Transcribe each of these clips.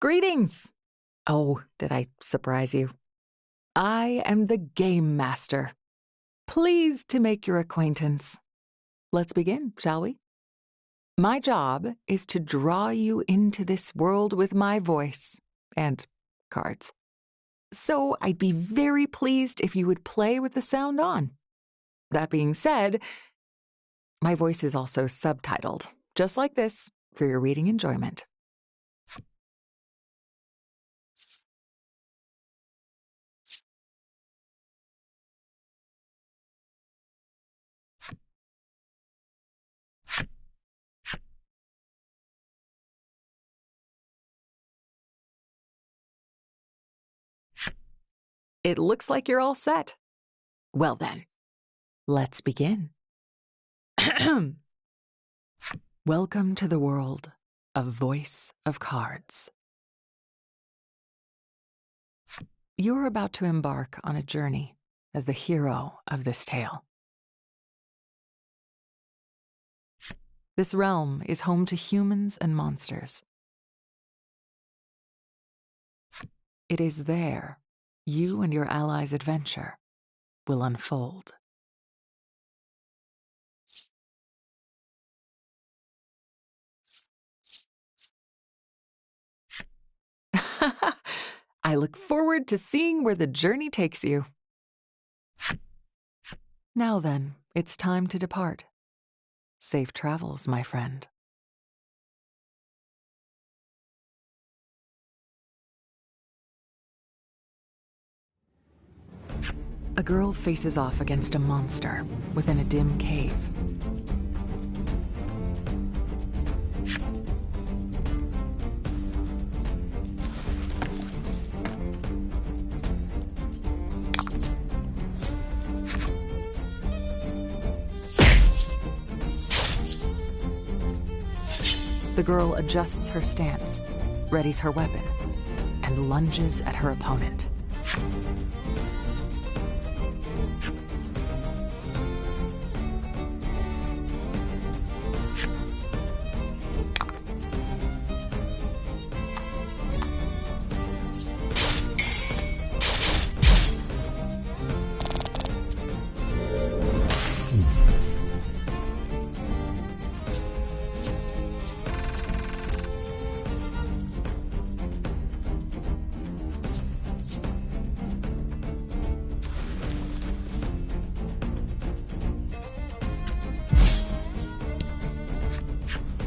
Greetings! Oh, did I surprise you? I am the Game Master. Pleased to make your acquaintance. Let's begin, shall we? My job is to draw you into this world with my voice and cards. So I'd be very pleased if you would play with the sound on. That being said, my voice is also subtitled, just like this, for your reading enjoyment. It looks like you're all set. Well then, let's begin. Welcome to the world of Voice of Cards. You're about to embark on a journey as the hero of this tale. This realm is home to humans and monsters. It is there you and your allies' adventure will unfold. I look forward to seeing where the journey takes you. Now then, it's time to depart. Safe travels, my friend. A girl faces off against a monster within a dim cave. The girl adjusts her stance, readies her weapon, and lunges at her opponent.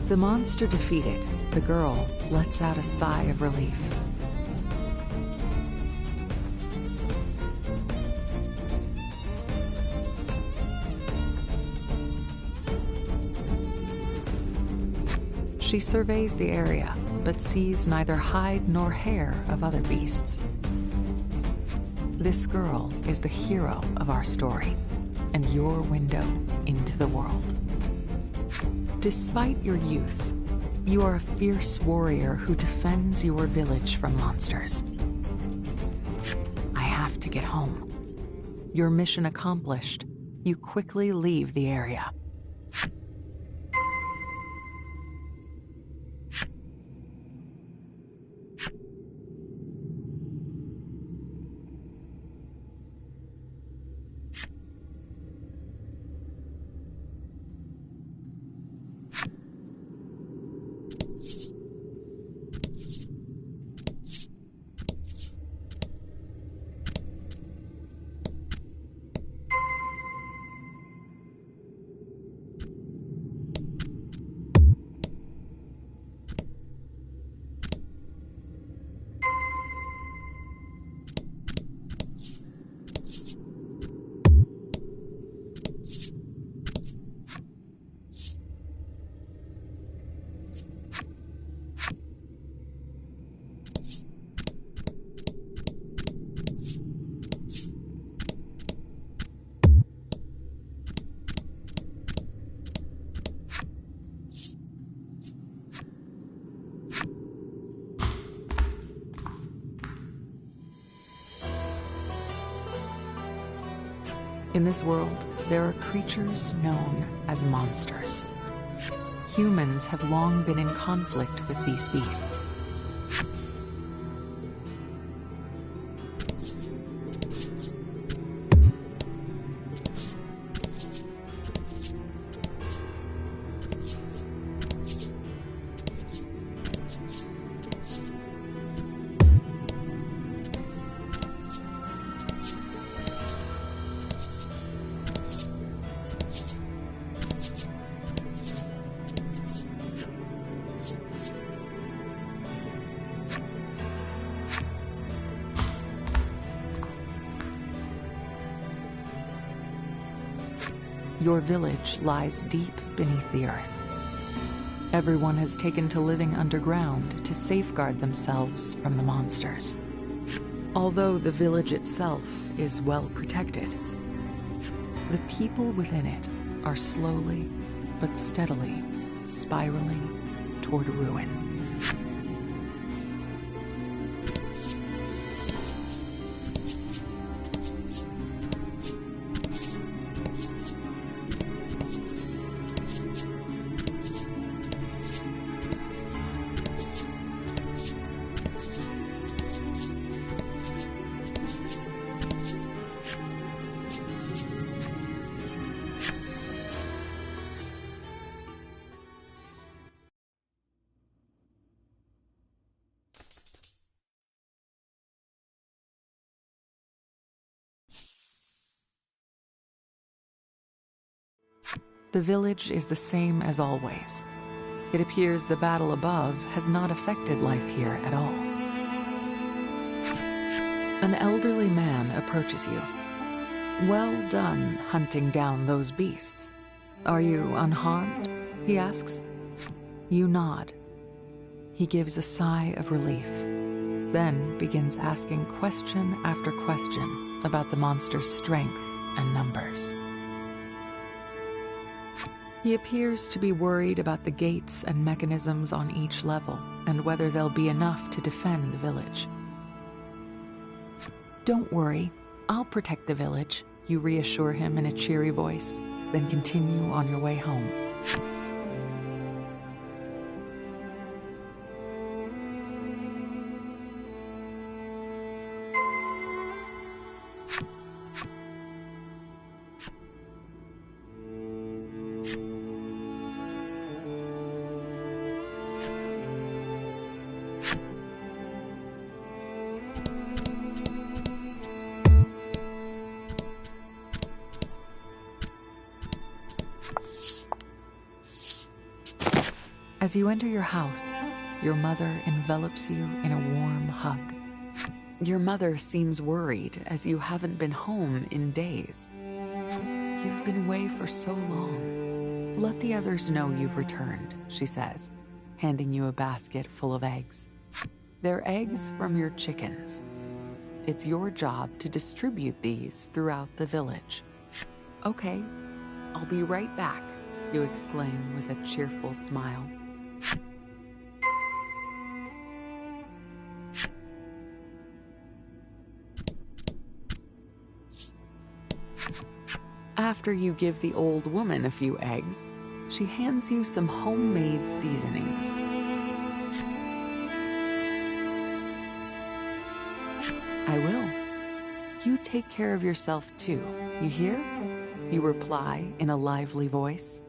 The monster defeated, the girl lets out a sigh of relief. She surveys the area, but sees neither hide nor hair of other beasts. This girl is the hero of our story, and your window into the world. Despite your youth, you are a fierce warrior who defends your village from monsters. I have to get home. Your mission accomplished, you quickly leave the area. In this world, there are creatures known as monsters. Humans have long been in conflict with these beasts. Your village lies deep beneath the earth. Everyone has taken to living underground to safeguard themselves from the monsters. Although the village itself is well protected, the people within it are slowly but steadily spiraling toward ruin. The village is the same as always. It appears the battle above has not affected life here at all. An elderly man approaches you. Well done hunting down those beasts. Are you unharmed? He asks. You nod. He gives a sigh of relief, then begins asking question after question about the monster's strength and numbers. He appears to be worried about the gates and mechanisms on each level and whether they'll be enough to defend the village. Don't worry, I'll protect the village, you reassure him in a cheery voice, then continue on your way home. As you enter your house, your mother envelops you in a warm hug. Your mother seems worried as you haven't been home in days. You've been away for so long. Let the others know you've returned, she says, handing you a basket full of eggs. They're eggs from your chickens. It's your job to distribute these throughout the village. Okay, I'll be right back, you exclaim with a cheerful smile. After you give the old woman a few eggs, she hands you some homemade seasonings. I will. You take care of yourself too, you hear? You reply in a lively voice.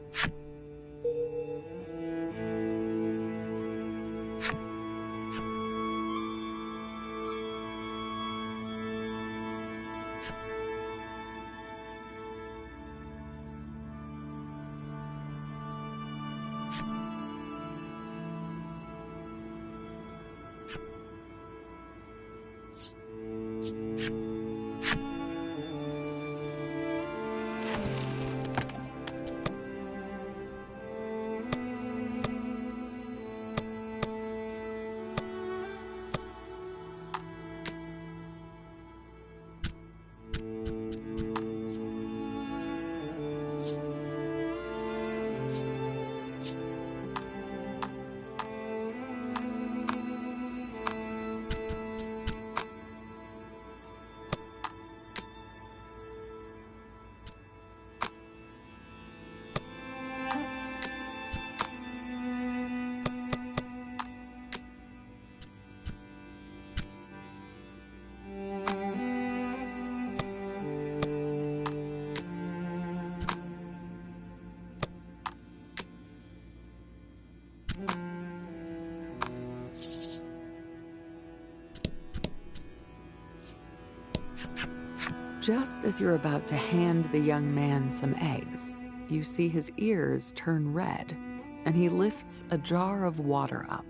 Just as you're about to hand the young man some eggs, you see his ears turn red, and he lifts a jar of water up.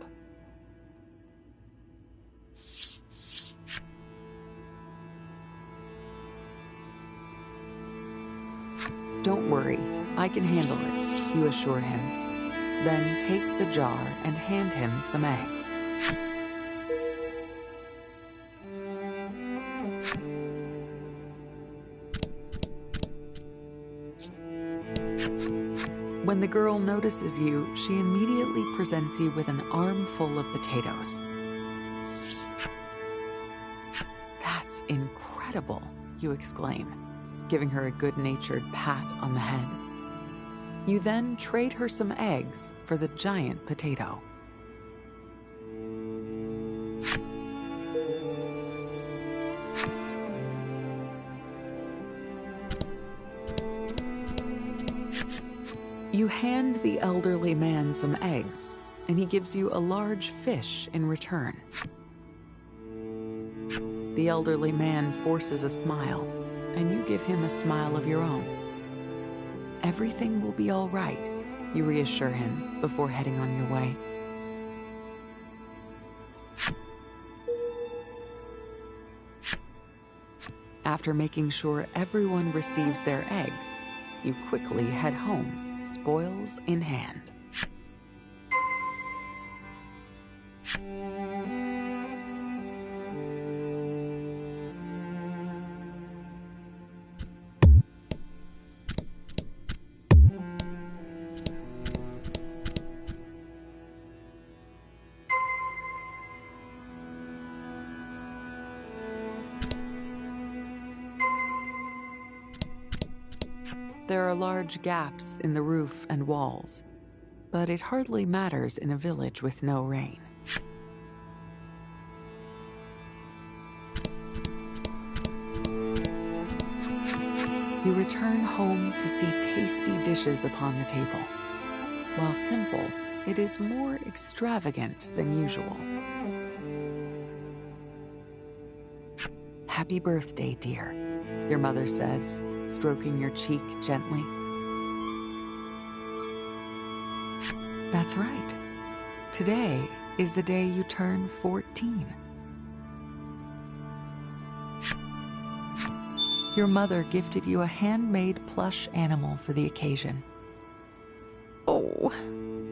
"Don't worry, I can handle it," you assure him. Then take the jar and hand him some eggs. When the girl notices you, she immediately presents you with an armful of potatoes. "That's incredible," you exclaim, giving her a good-natured pat on the head. You then trade her some eggs for the giant potato. You hand the elderly man some eggs, and he gives you a large fish in return. The elderly man forces a smile, and you give him a smile of your own. "Everything will be all right," you reassure him before heading on your way. After making sure everyone receives their eggs, you quickly head home, spoils in hand. There are large gaps in the roof and walls, but it hardly matters in a village with no rain. You return home to see tasty dishes upon the table. While simple, it is more extravagant than usual. "Happy birthday, dear," your mother says, stroking your cheek gently. That's right. Today is the day you turn 14. Your mother gifted you a handmade plush animal for the occasion. Oh,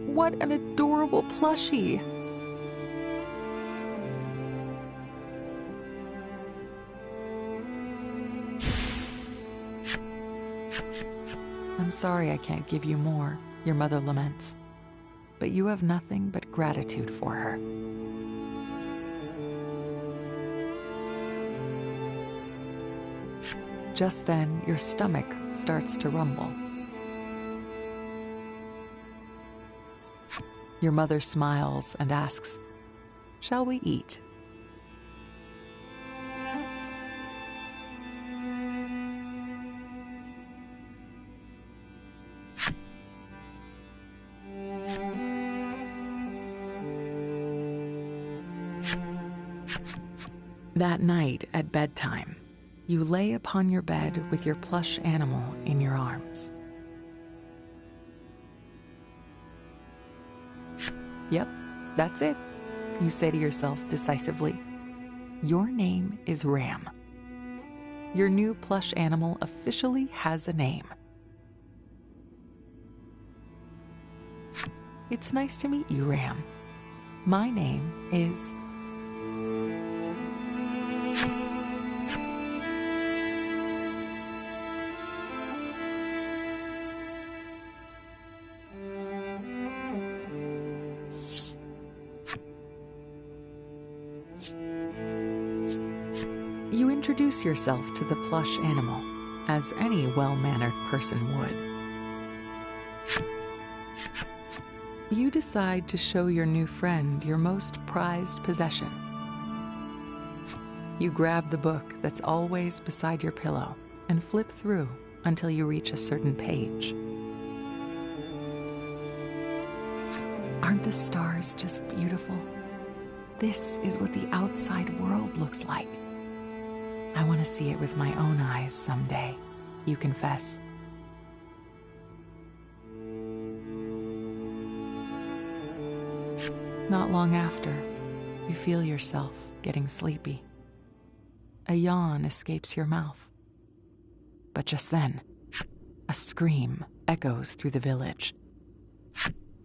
what an adorable plushie! "I'm sorry I can't give you more," your mother laments, "but you have nothing but gratitude for her." Just then, your stomach starts to rumble. Your mother smiles and asks, "Shall we eat?" That night at bedtime, you lay upon your bed with your plush animal in your arms. "Yep, that's it," you say to yourself decisively. "Your name is Ram. Your new plush animal officially has a name." "It's nice to meet you, Ram. My name is..." You introduce yourself to the plush animal, as any well-mannered person would. You decide to show your new friend your most prized possession. You grab the book that's always beside your pillow and flip through until you reach a certain page. "Aren't the stars just beautiful? This is what the outside world looks like. I want to see it with my own eyes someday, you confess. Not long after, you feel yourself getting sleepy. A yawn escapes your mouth. But just then, a scream echoes through the village.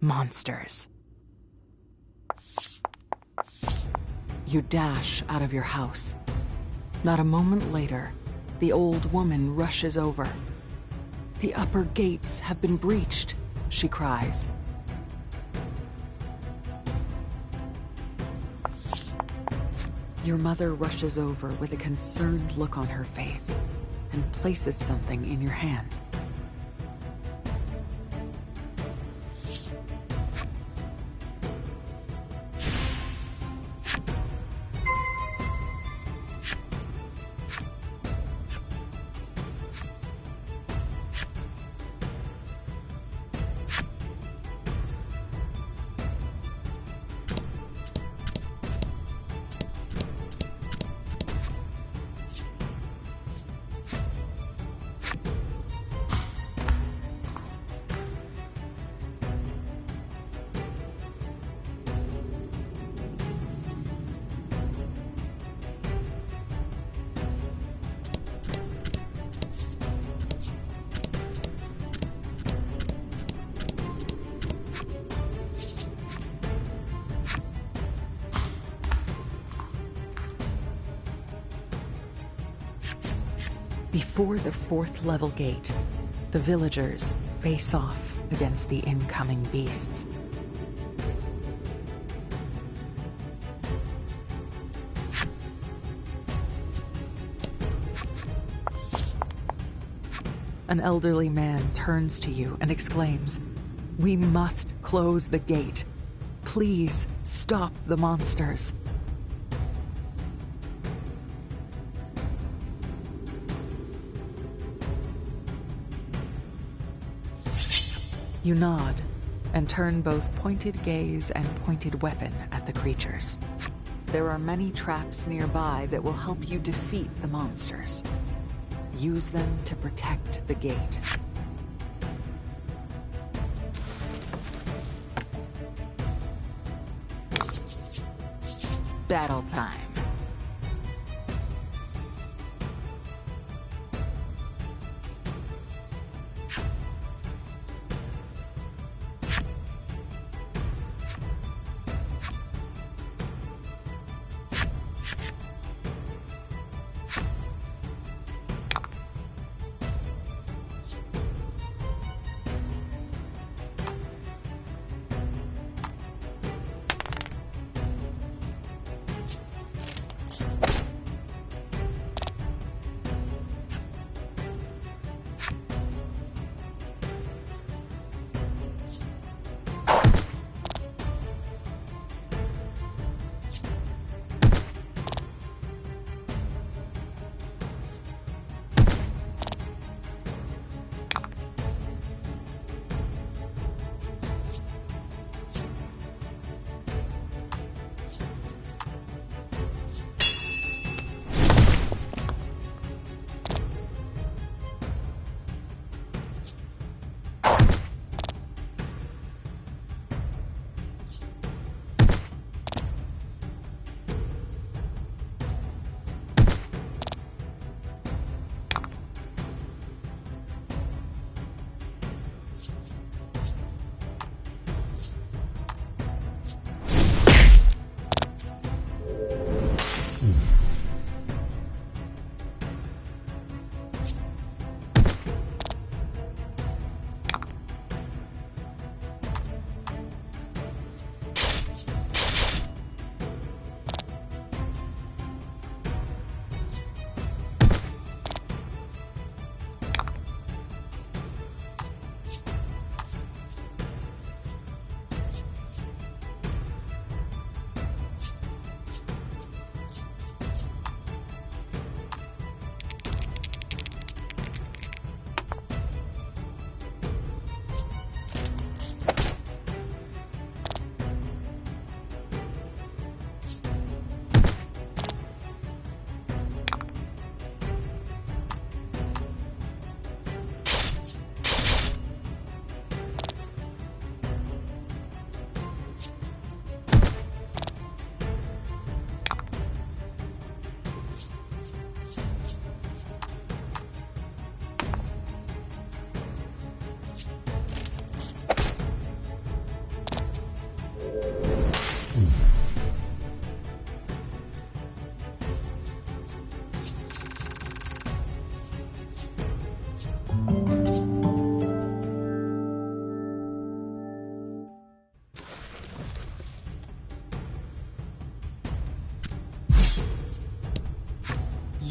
Monsters. You dash out of your house. Not a moment later, the old woman rushes over. "The upper gates have been breached," she cries. Your mother rushes over with a concerned look on her face and places something in your hand. Before the 4th level gate, the villagers face off against the incoming beasts. An elderly man turns to you and exclaims, "We must close the gate. Please stop the monsters." You nod and turn both pointed gaze and pointed weapon at the creatures. There are many traps nearby that will help you defeat the monsters. Use them to protect the gate. Battle time.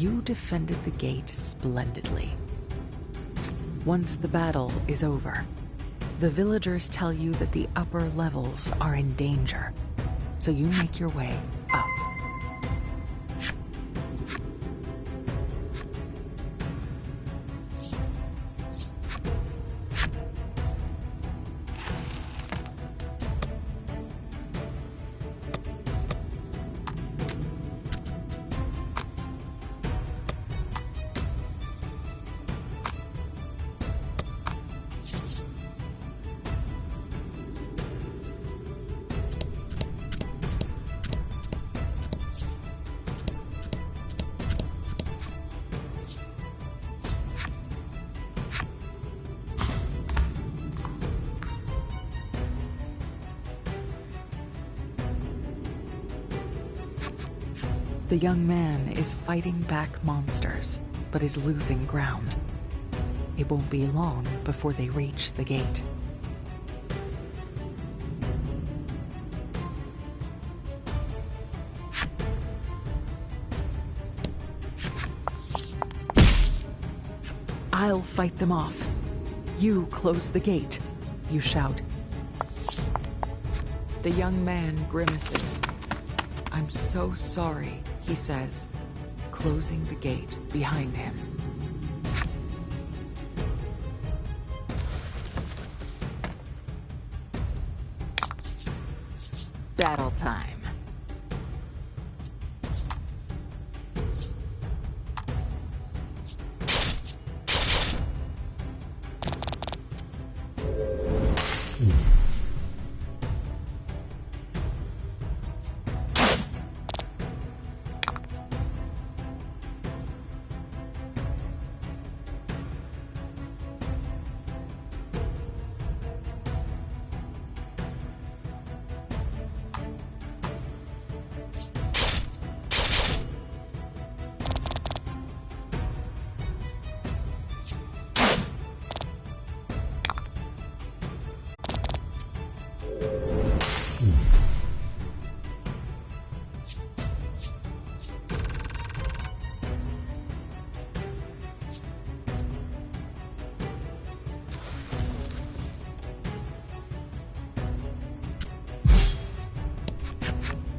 You defended the gate splendidly. Once the battle is over, the villagers tell you that the upper levels are in danger, so you make your way up. The young man is fighting back monsters, but is losing ground. It won't be long before they reach the gate. I'll fight them off. You close the gate, you shout. The young man grimaces. I'm so sorry, he says, closing the gate behind him. Battle time.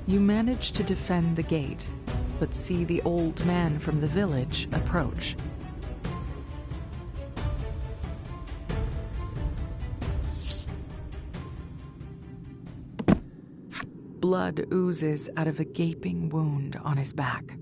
You manage to defend the gate, but see the old man from the village approach. Blood oozes out of a gaping wound on his back.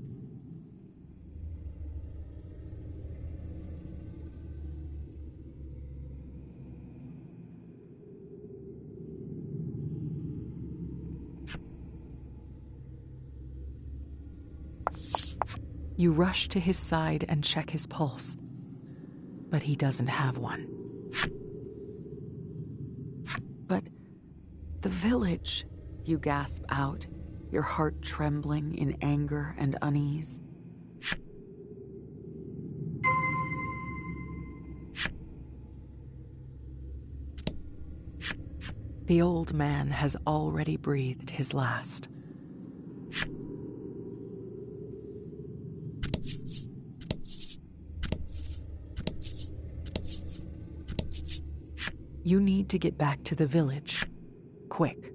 You rush to his side and check his pulse, but he doesn't have one. But the village, you gasp out, your heart trembling in anger and unease. The old man has already breathed his last. You need to get back to the village, quick.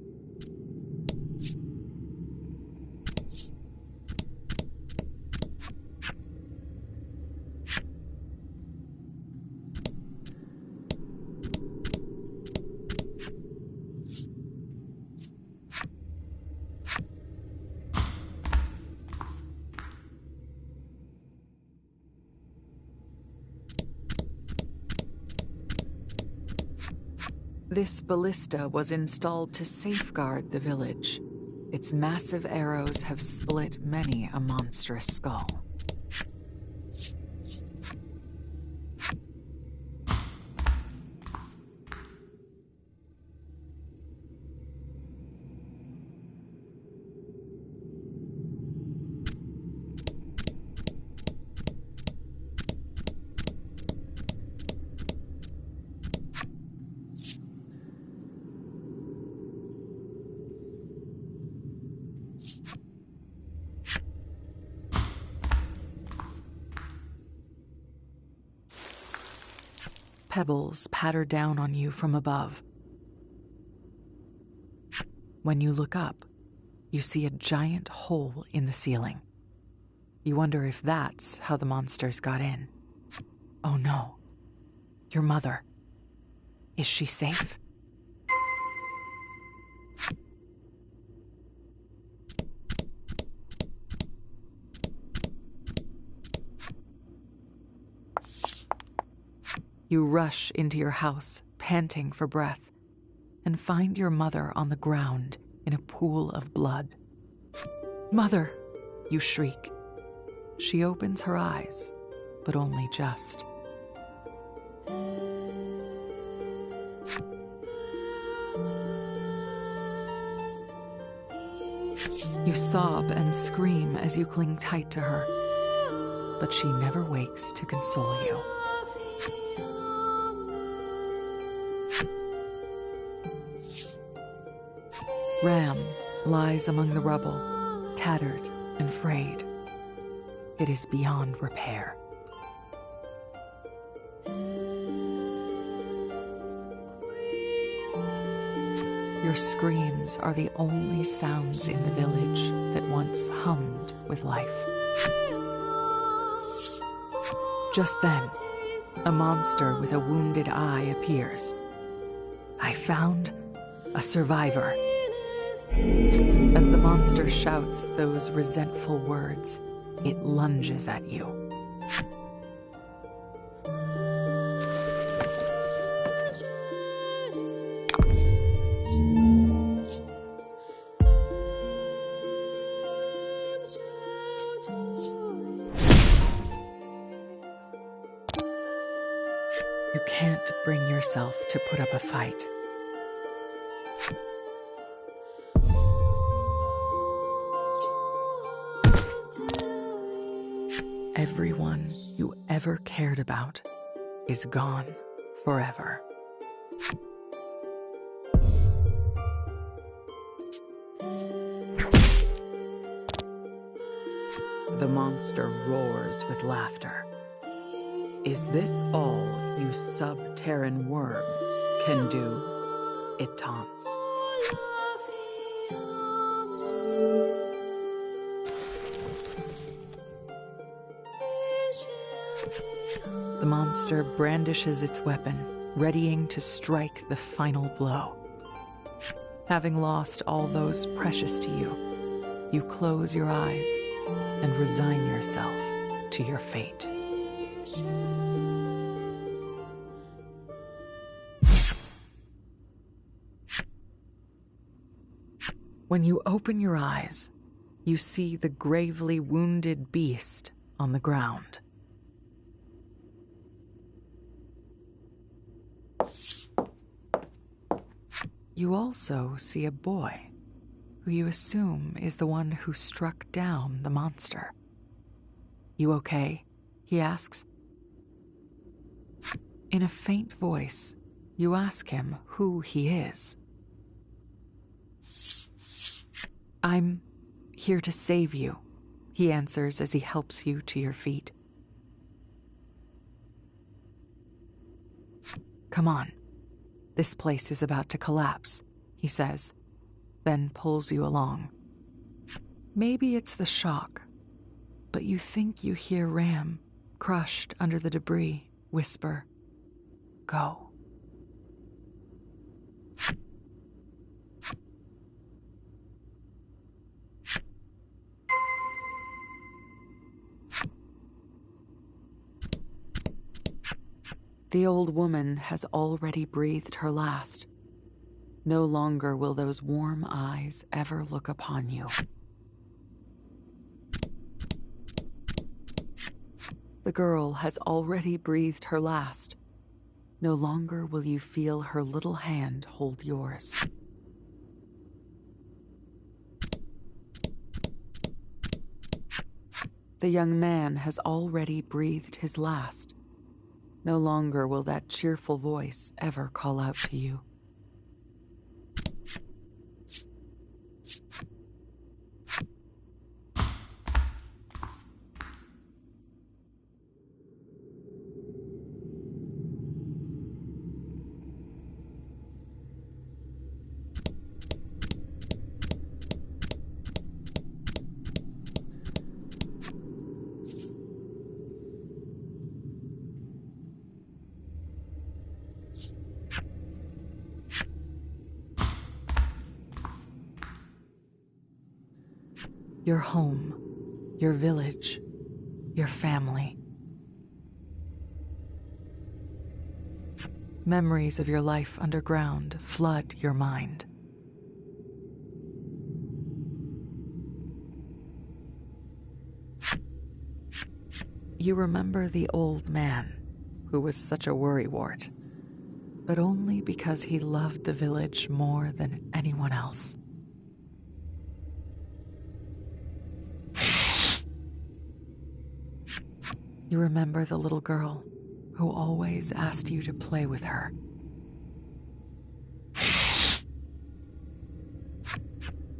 This ballista was installed to safeguard the village. Its massive arrows have split many a monstrous skull. pebbles patter down on you from above. When you look up, you see a giant hole in the ceiling. You wonder if that's how the monsters got in. Oh no. Your mother. Is she safe? You rush into your house, panting for breath, and find your mother on the ground in a pool of blood. "Mother!" you shriek. She opens her eyes, but only just. You sob and scream as you cling tight to her, but she never wakes to console you. Ram lies among the rubble, tattered and frayed. It is beyond repair. Your screams are the only sounds in the village that once hummed with life. Just then, a monster with a wounded eye appears. "I found a survivor." As the monster shouts those resentful words, it lunges at you. You can't bring yourself to put up a fight. Everyone you ever cared about is gone forever. The monster roars with laughter. "Is this all you sub-Terran worms can do?" it taunts. The monster brandishes its weapon, readying to strike the final blow. Having lost all those precious to you, you close your eyes and resign yourself to your fate. When you open your eyes, you see the gravely wounded beast on the ground. You also see a boy, who you assume is the one who struck down the monster. "You okay?" he asks. In a faint voice, you ask him who he is. "I'm here to save you," he answers as he helps you to your feet. "Come on. This place is about to collapse," he says, then pulls you along. Maybe it's the shock, but you think you hear Ram, crushed under the debris, whisper, "Go." The old woman has already breathed her last. No longer will those warm eyes ever look upon you. The girl has already breathed her last. No longer will you feel her little hand hold yours. The young man has already breathed his last. No longer will that cheerful voice ever call out to you. your home, your village, your family. Memories of your life underground flood your mind. You remember the old man who was such a worrywart, but only because he loved the village more than anyone else. You remember the little girl who always asked you to play with her.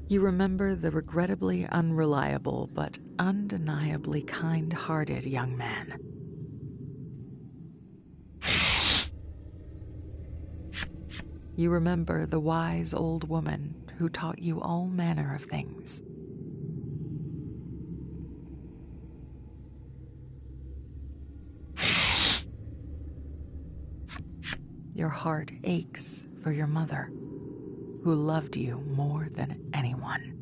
You remember the regrettably unreliable but undeniably kind-hearted young man. You remember the wise old woman who taught you all manner of things. Your heart aches for your mother, who loved you more than anyone.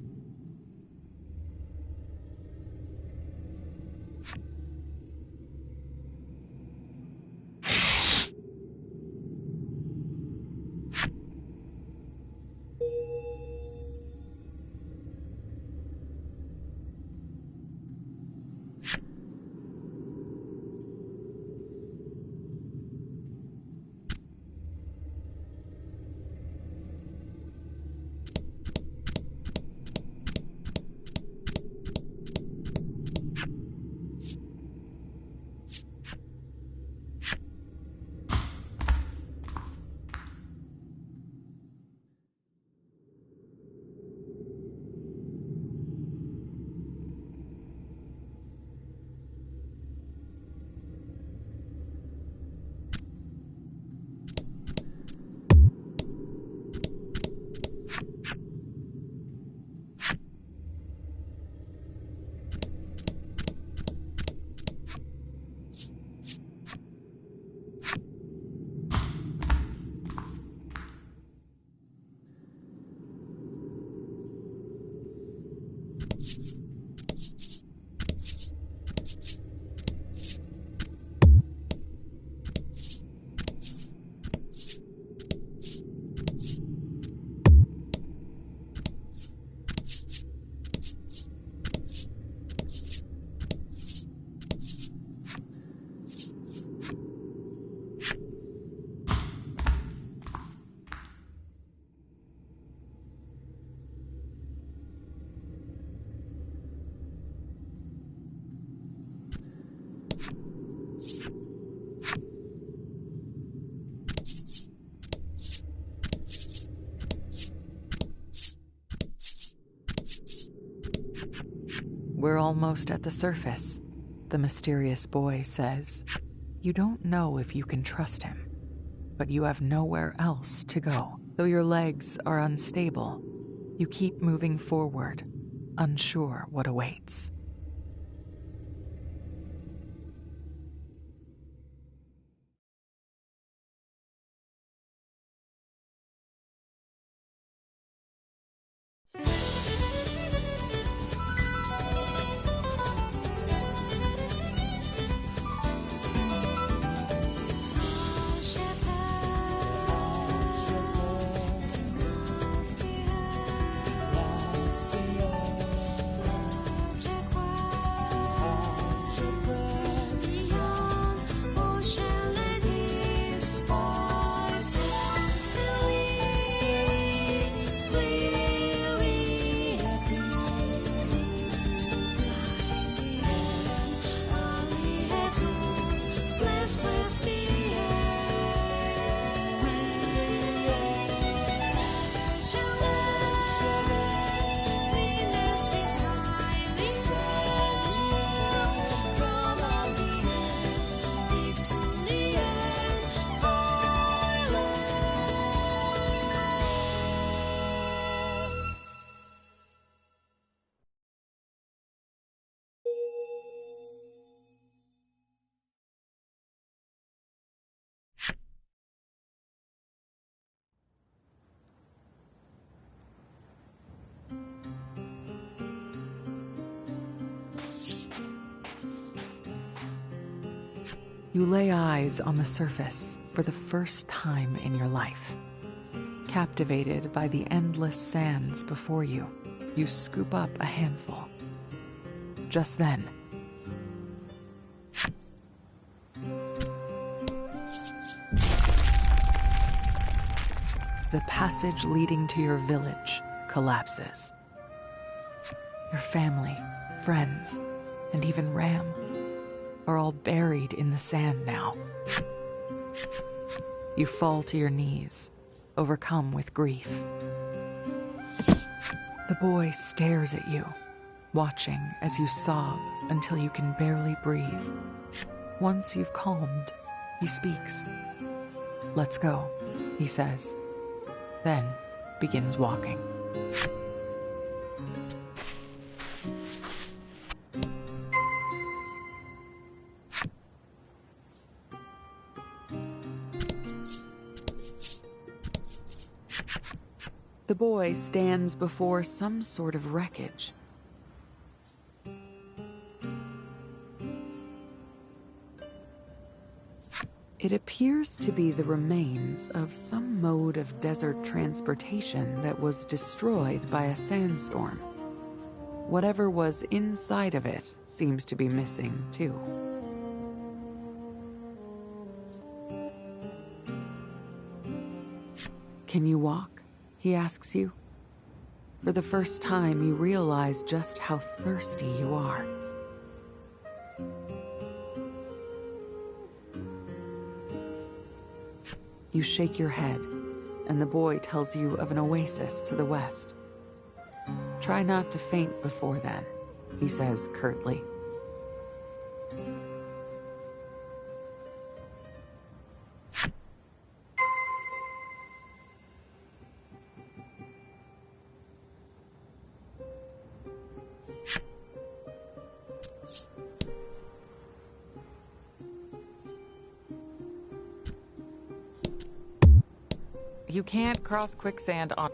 We're almost at the surface, the mysterious boy says. You don't know if you can trust him, but you have nowhere else to go. Though your legs are unstable, you keep moving forward, unsure what awaits. You lay eyes on the surface for the first time in your life. Captivated by the endless sands before you, you scoop up a handful. Just then, the passage leading to your village collapses. Your family, friends, and even Ram are all buried in the sand now. You fall to your knees, overcome with grief. The boy stares at you, watching as you sob until you can barely breathe. Once you've calmed, he speaks. "Let's go," he says, then begins walking. The boy stands before some sort of wreckage. It appears to be the remains of some mode of desert transportation that was destroyed by a sandstorm. Whatever was inside of it seems to be missing, too. "Can you walk?" he asks you. For the first time, you realize just how thirsty you are. You shake your head, and the boy tells you of an oasis to the west. "Try not to faint before then," he says curtly. You can't cross quicksand on...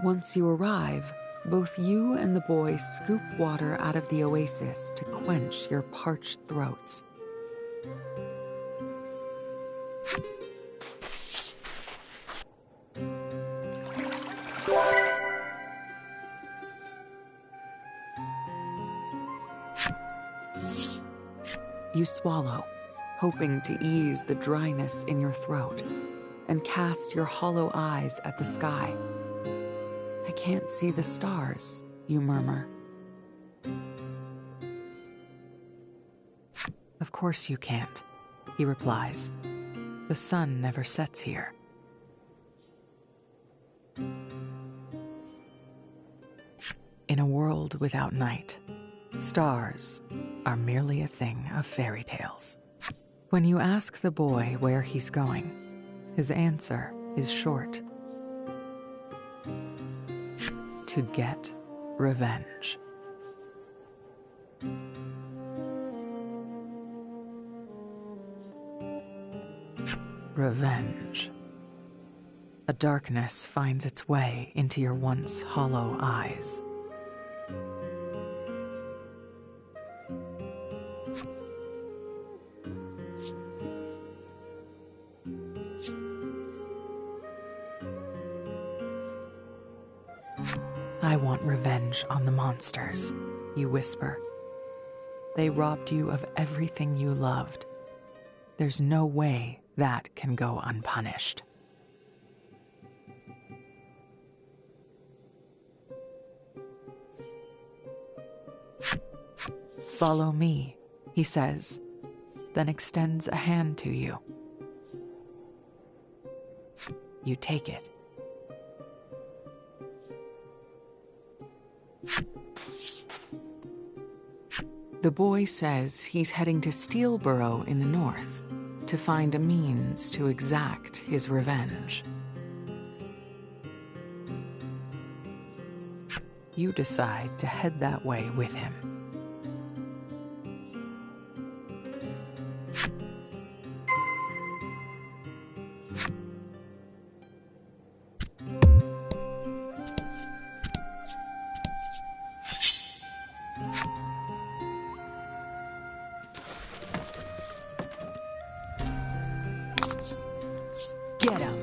Once you arrive, both you and the boy scoop water out of the oasis to quench your parched throats. You swallow, hoping to ease the dryness in your throat, and cast your hollow eyes at the sky. I can't see the stars, you murmur. Of course you can't, he replies. The sun never sets here. In a world without night, stars are merely a thing of fairy tales. When you ask the boy where he's going, his answer is short. To get revenge. Revenge. A darkness finds its way into your once hollow eyes. I want revenge on the monsters, you whisper. They robbed you of everything you loved. There's no way that can go unpunished. Follow me, he says, then extends a hand to you. You take it. The boy says he's heading to Steelborough in the north to find a means to exact his revenge. You decide to head that way with him. Get him.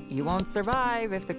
You won't survive if the...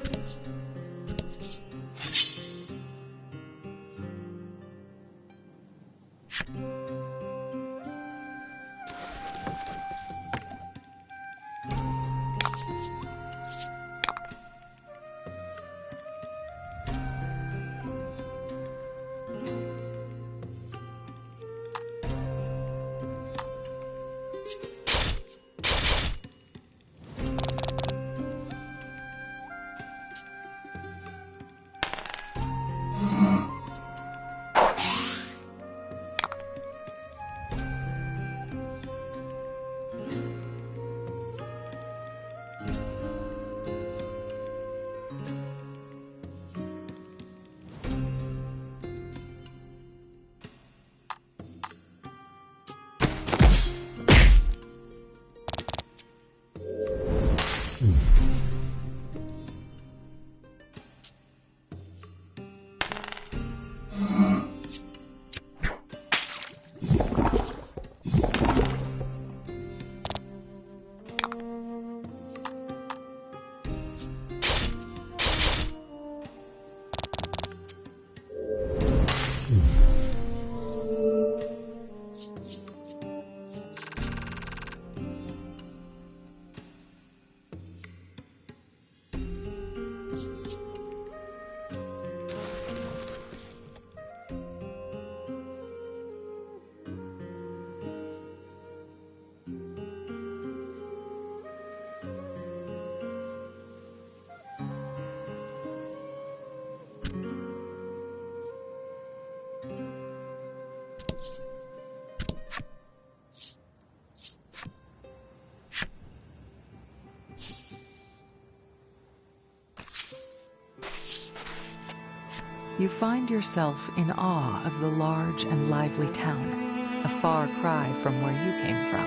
You find yourself in awe of the large and lively town, a far cry from where you came from.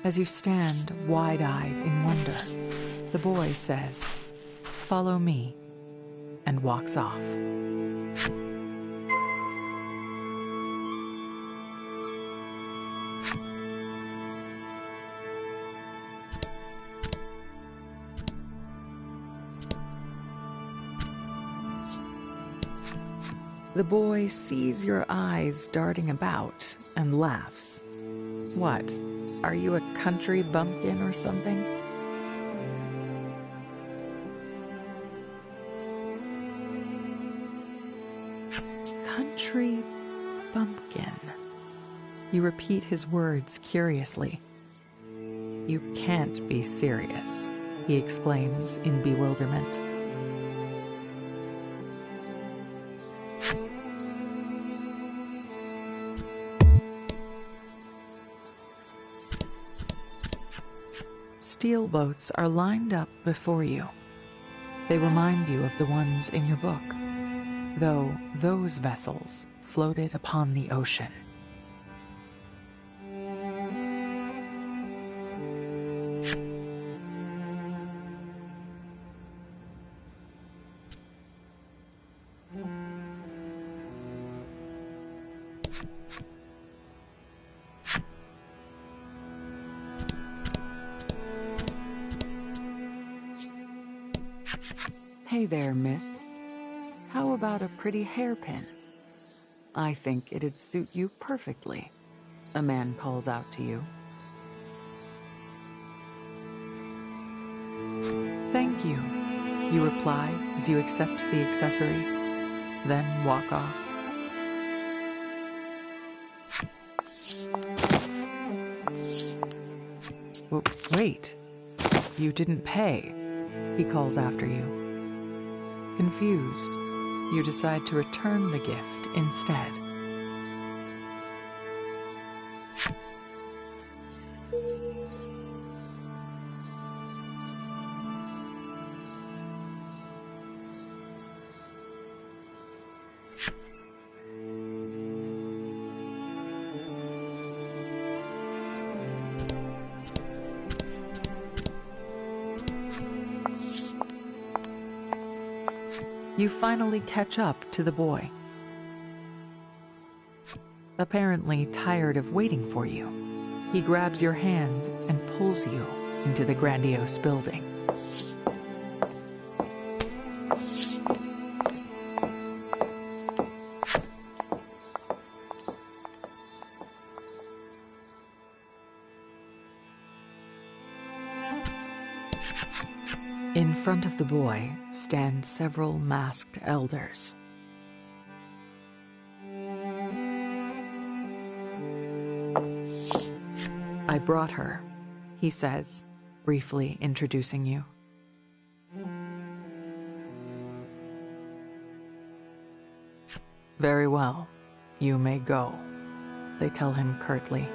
As you stand wide-eyed in wonder, the boy says, "Follow me," and walks off. The boy sees your eyes darting about and laughs. "What? Are you a country bumpkin or something?" Country bumpkin. You repeat his words curiously. "You can't be serious," he exclaims in bewilderment. Steel boats are lined up before you. They remind you of the ones in your book, though those vessels floated upon the ocean. "Hey there, miss. How about a pretty hairpin? I think it'd suit you perfectly," a man calls out to you. "Thank you," you reply as you accept the accessory, then walk off. Wait, you didn't pay," he calls after you. Confused, you decide to return the gift instead. You finally catch up to the boy. Apparently tired of waiting for you, he grabs your hand and pulls you into the grandiose building. In front of the boy stand several masked elders. "I brought her," he says, briefly introducing you. "Very well, you may go," they tell him curtly.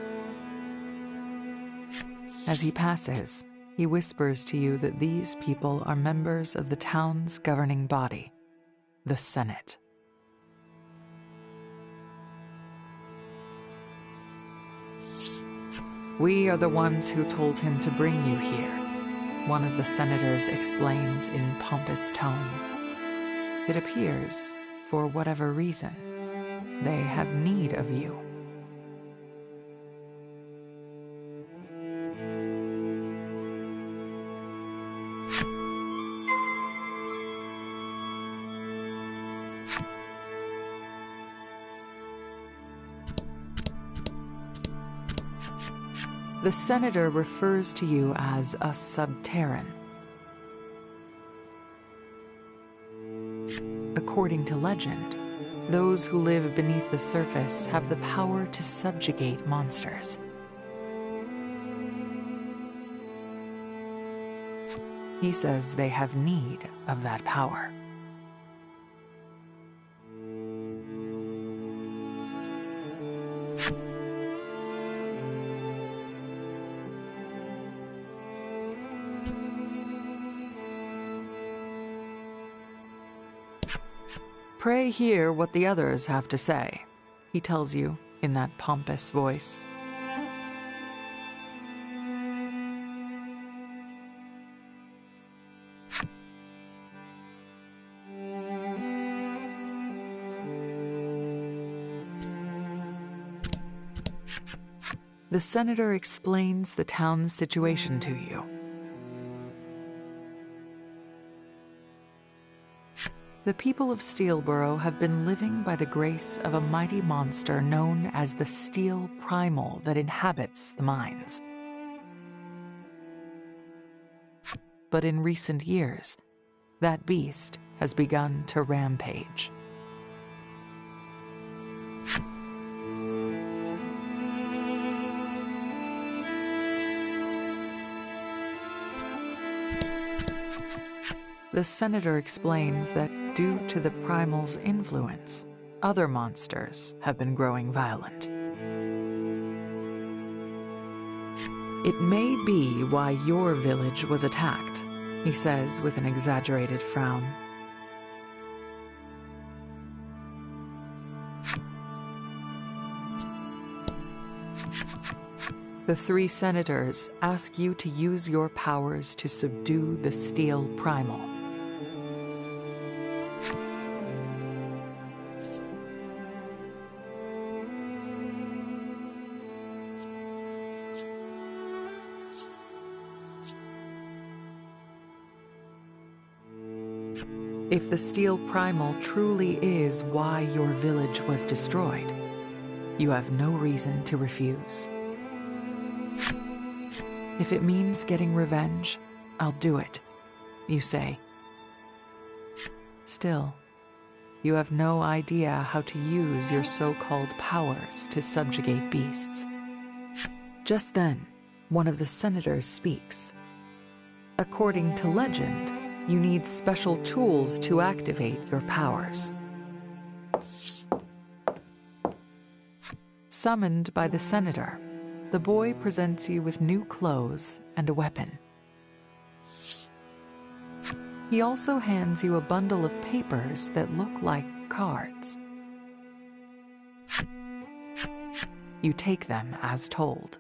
As he passes, he whispers to you that these people are members of the town's governing body, the Senate. "We are the ones who told him to bring you here," one of the senators explains in pompous tones. "It appears, for whatever reason, they have need of you." The senator refers to you as a subterran. According to legend, those who live beneath the surface have the power to subjugate monsters. He says they have need of that power. Pray hear what the others have to say, he tells you in that pompous voice. The senator explains the town's situation to you. The people of Steelborough have been living by the grace of a mighty monster known as the Steel Primal that inhabits the mines. But in recent years, that beast has begun to rampage. The senator explains that due to the primal's influence, other monsters have been growing violent. It may be why your village was attacked, he says with an exaggerated frown. The three senators ask you to use your powers to subdue the Steel Primal. If the Steel Primal truly is why your village was destroyed, you have no reason to refuse. If it means getting revenge, I'll do it, you say. Still, you have no idea how to use your so-called powers to subjugate beasts. Just then, one of the senators speaks. According to legend, you need special tools to activate your powers. Summoned by the senator, the boy presents you with new clothes and a weapon. He also hands you a bundle of papers that look like cards. You take them as told.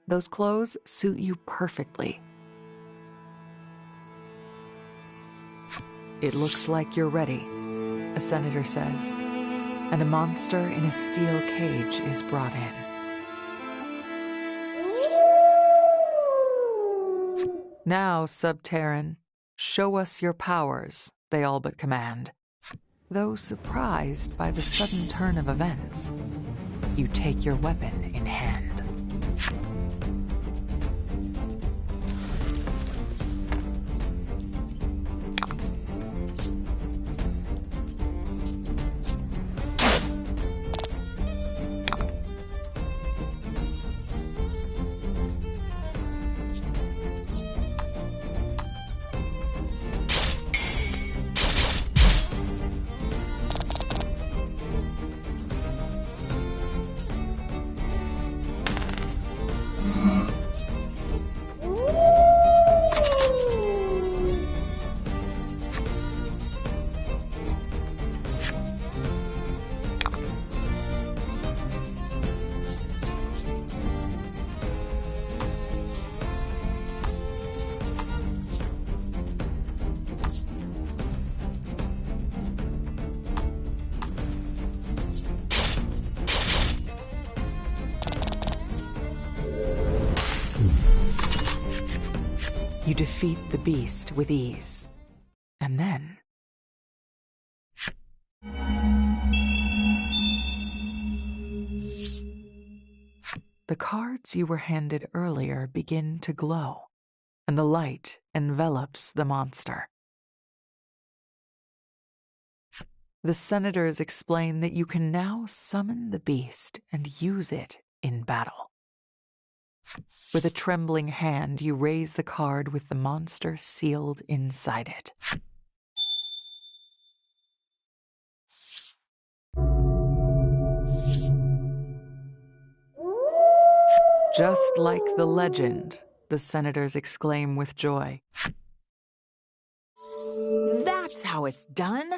Those clothes suit you perfectly. It looks like you're ready, a senator says, and a monster in a steel cage is brought in. Now, Subterran, show us your powers, they all but command. Though surprised by the sudden turn of events, you take your weapon in hand. You defeat the beast with ease, and then... the cards you were handed earlier begin to glow, and the light envelops the monster. The senators explain that you can now summon the beast and use it in battle. With a trembling hand, you raise the card with the monster sealed inside it. Just like the legend, the senators exclaim with joy. That's how it's done.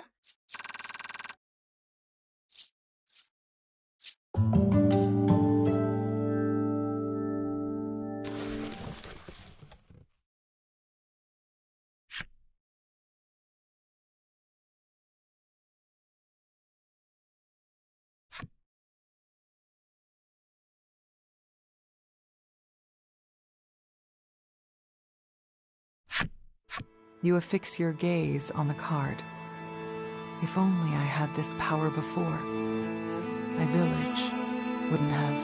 You affix your gaze on the card. If only I had this power before, my village wouldn't have.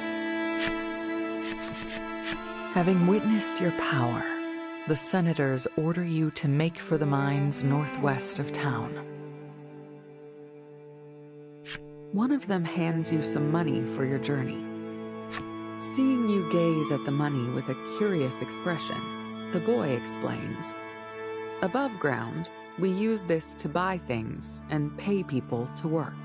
Having witnessed your power, the senators order you to make for the mines northwest of town. One of them hands you some money for your journey. Seeing you gaze at the money with a curious expression, the boy explains, "Above ground, we use this to buy things and pay people to work.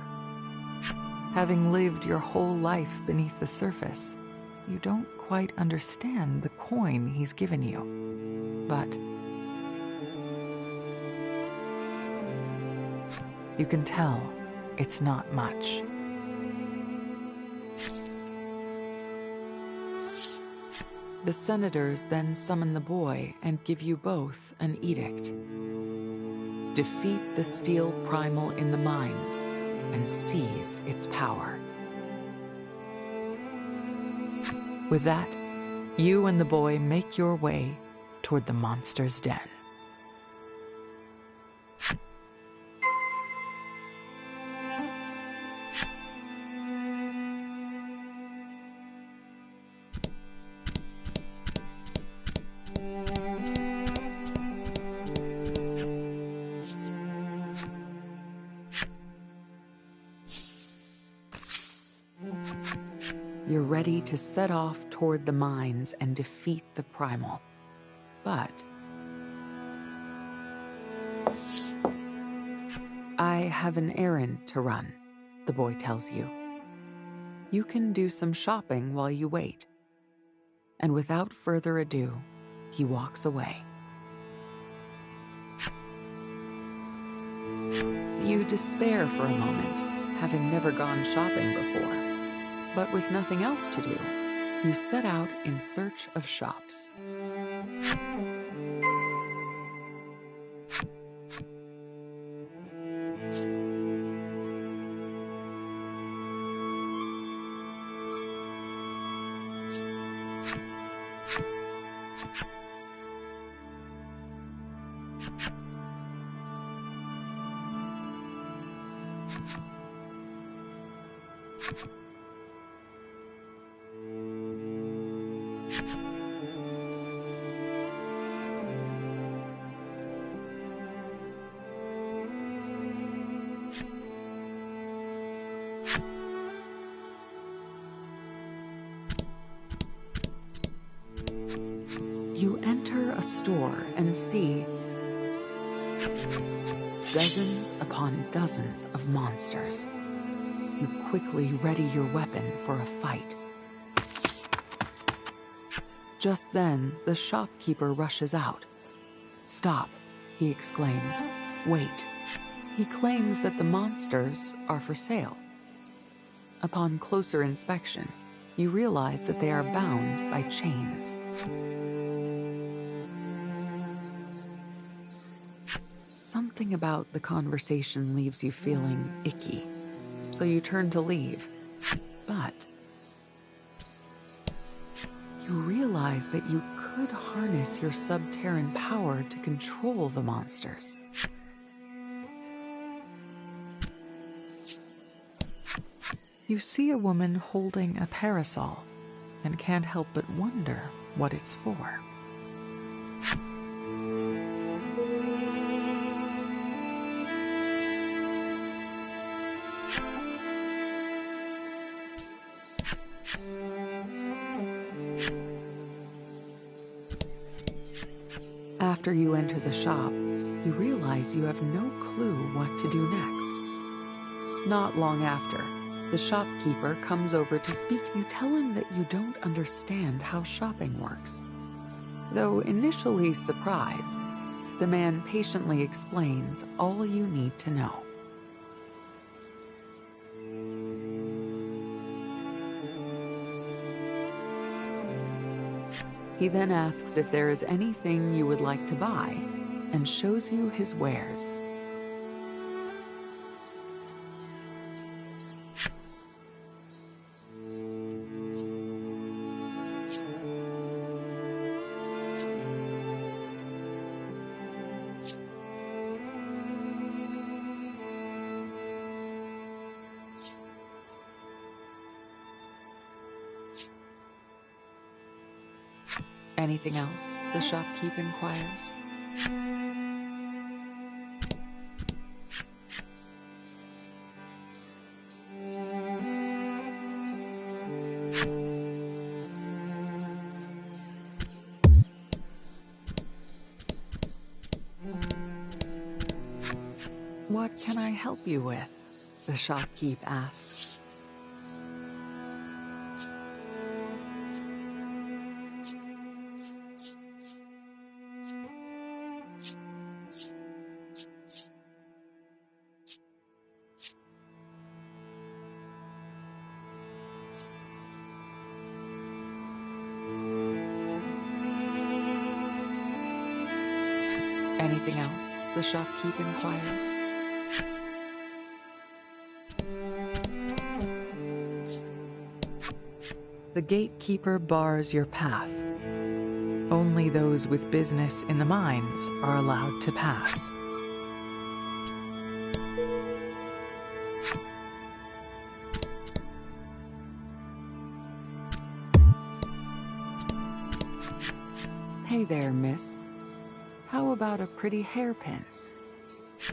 Having lived your whole life beneath the surface, you don't quite understand the coin he's given you. But you can tell it's not much." The senators then summon the boy and give you both an edict. Defeat the steel primal in the mines and seize its power. With that, you and the boy make your way toward the monster's den. You're ready to set off toward the mines and defeat the primal. But I have an errand to run, the boy tells you. You can do some shopping while you wait. And without further ado, he walks away. You despair for a moment, having never gone shopping before. But with nothing else to do, you set out in search of shops. You enter a store and see dozens upon dozens of monsters. You quickly ready your weapon for a fight. Just then, the shopkeeper rushes out. "Stop," he exclaims. "Wait." He claims that the monsters are for sale. Upon closer inspection, you realize that they are bound by chains. Something about the conversation leaves you feeling icky, so you turn to leave. But you realize that you could harness your subterran power to control the monsters. You see a woman holding a parasol and can't help but wonder what it's for. After you enter the shop, you realize you have no clue what to do next. Not long after, the shopkeeper comes over to speak. You tell him that you don't understand how shopping works. Though initially surprised, the man patiently explains all you need to know. He then asks if there is anything you would like to buy and shows you his wares. Anything else? The shopkeep inquires. What can I help you with? The shopkeep asks. Anything else? The shopkeep inquires. The gatekeeper bars your path. Only those with business in the mines are allowed to pass. Hey there, miss. How about a pretty hairpin?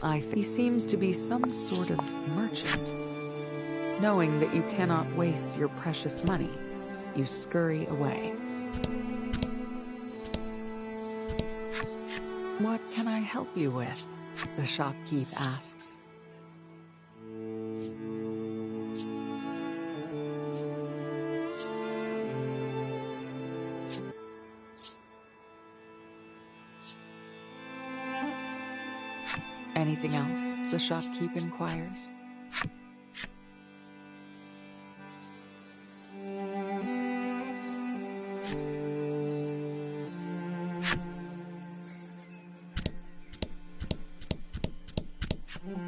I think he seems to be some sort of merchant. Knowing that you cannot waste your precious money, you scurry away. What can I help you with? The shopkeep asks. Anything else? The shopkeep inquires.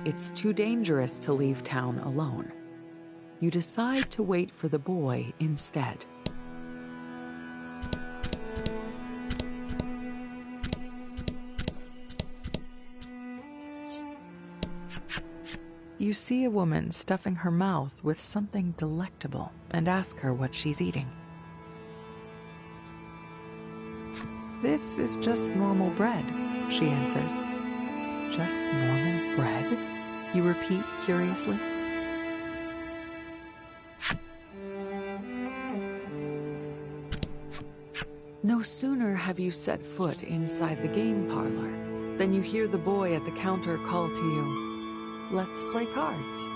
It's too dangerous to leave town alone. You decide to wait for the boy instead. You see a woman stuffing her mouth with something delectable and ask her what she's eating. This is just normal bread, she answers. Just normal bread? You repeat curiously. No sooner have you set foot inside the game parlor than you hear the boy at the counter call to you, "Let's play cards."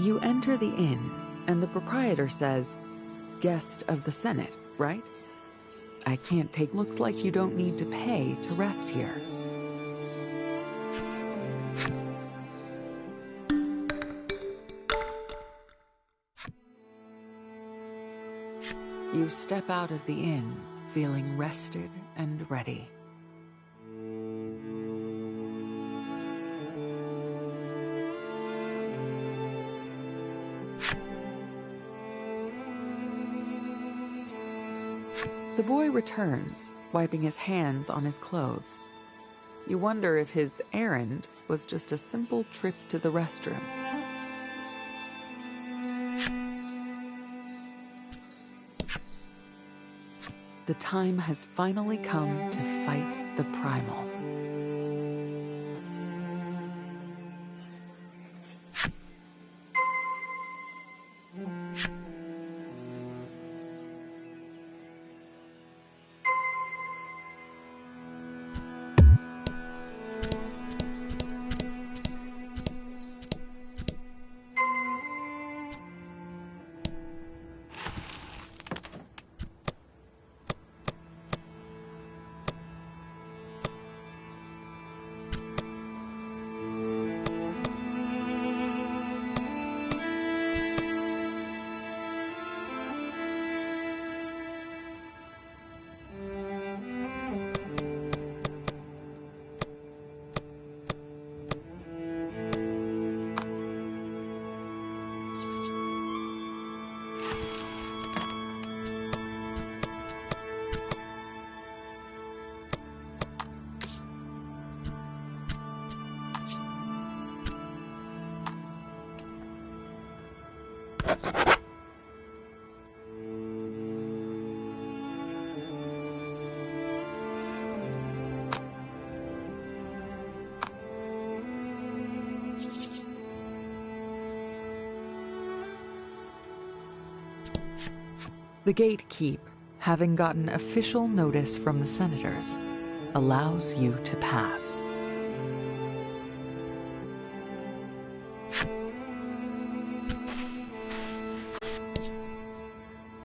You enter the inn, and the proprietor says, "Guest of the Senate, right? I can't take. Looks like you don't need to pay to rest here." You step out of the inn, feeling rested and ready. The boy returns, wiping his hands on his clothes. You wonder if his errand was just a simple trip to the restroom. The time has finally come to fight the primal. The gatekeep, having gotten official notice from the senators, allows you to pass.